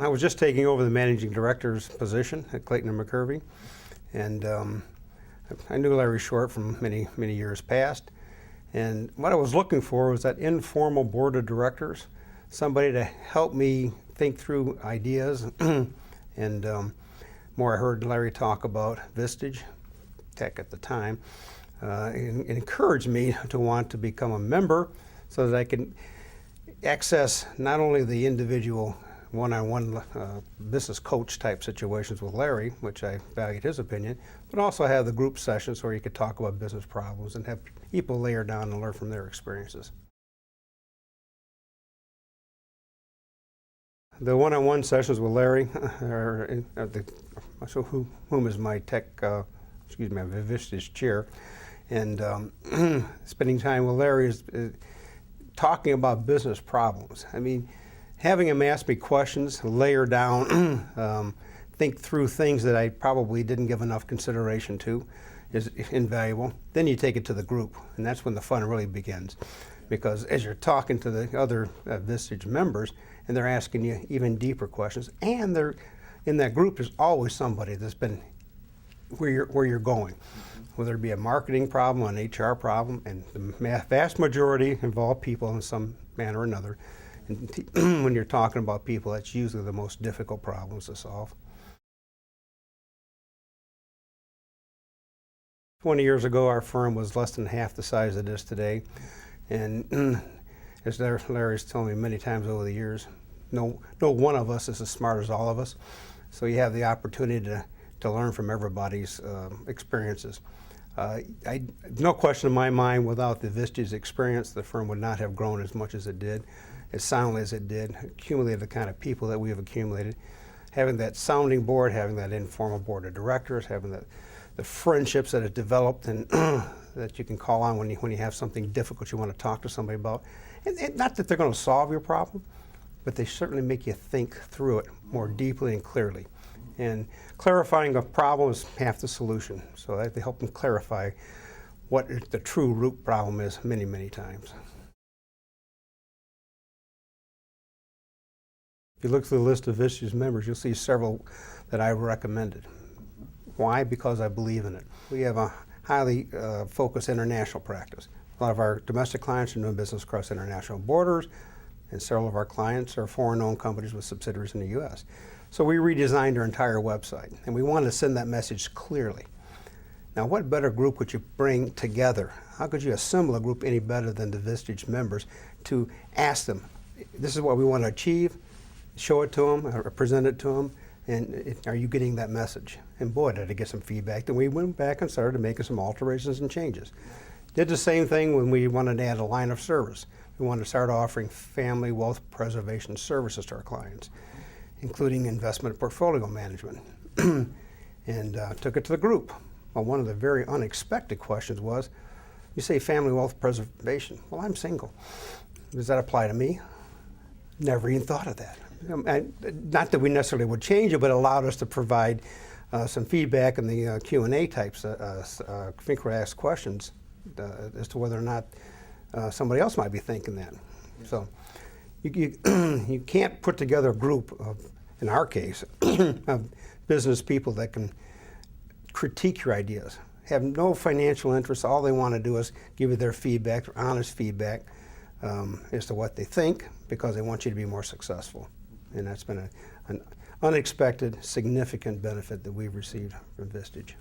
I was just taking over the managing director's position at Clayton McKervey, and I knew Larry Short from many years past. And what I was looking for was that informal board of directors, somebody to help me think through ideas. And more, I heard Larry talk about Vistage Tech at the time. It encouraged me to want to become a member so that I can access not only the individual one-on-one business coach type situations with Larry, which I valued his opinion, but also have the group sessions where you could talk about business problems and have people layer down and learn from their experiences. The one-on-one sessions with Larry, whom is my my Vistage chair, and spending time with Larry is talking about business problems. I mean, having him ask me questions, layer down, think through things that I probably didn't give enough consideration to is invaluable. Then you take it to the group, and that's when the fun really begins. Because as you're talking to the other Vistage members, and they're asking you even deeper questions, and they're in that group, there's always somebody that's been where you're going, whether it be a marketing problem, an HR problem, and the vast majority involve people in some manner or another. And when you're talking about people, that's usually the most difficult problems to solve. 20 years ago, our firm was less than half the size it is today. And as Larry's told me many times over the years, no one of us is as smart as all of us. So you have the opportunity to learn from everybody's experiences. No question in my mind, without the Vistage experience, the firm would not have grown as much as it did, as soundly as it did, accumulated the kind of people that we have accumulated. Having that sounding board, having that informal board of directors, having the friendships that have developed and that you can call on when you have something difficult you want to talk to somebody about. And not that they're going to solve your problem, but they certainly make you think through it more deeply and clearly. And clarifying a problem is half the solution. So I have to help them clarify what the true root problem is many times. If you look through the list of Vistage members, you'll see several that I recommended. Why? Because I believe in it. We have a highly focused international practice. A lot of our domestic clients are doing business across international borders, and several of our clients are foreign-owned companies with subsidiaries in the U.S. So we redesigned our entire website, and we wanted to send that message clearly. Now, what better group could you bring together? How could you assemble a group any better than the Vistage members to ask them, this is what we want to achieve, show it to them, or present it to them, and are you getting that message? And boy, did I get some feedback. Then we went back and started making some alterations and changes. Did the same thing when we wanted to add a line of service. We wanted to start offering family wealth preservation services to our clients, including investment portfolio management, and took it to the group. Well, one of the very unexpected questions was, you say family wealth preservation. Well, I'm single. Does that apply to me? Never even thought of that. Not that we necessarily would change it, but it allowed us to provide some feedback in the Q&A types, frequently asked questions as to whether or not somebody else might be thinking that. So you can't put together a group of, in our case, of business people that can critique your ideas, have no financial interest. All they want to do is give you their feedback, their honest feedback as to what they think, because they want you to be more successful. And that's been an unexpected, significant benefit that we've received from Vistage.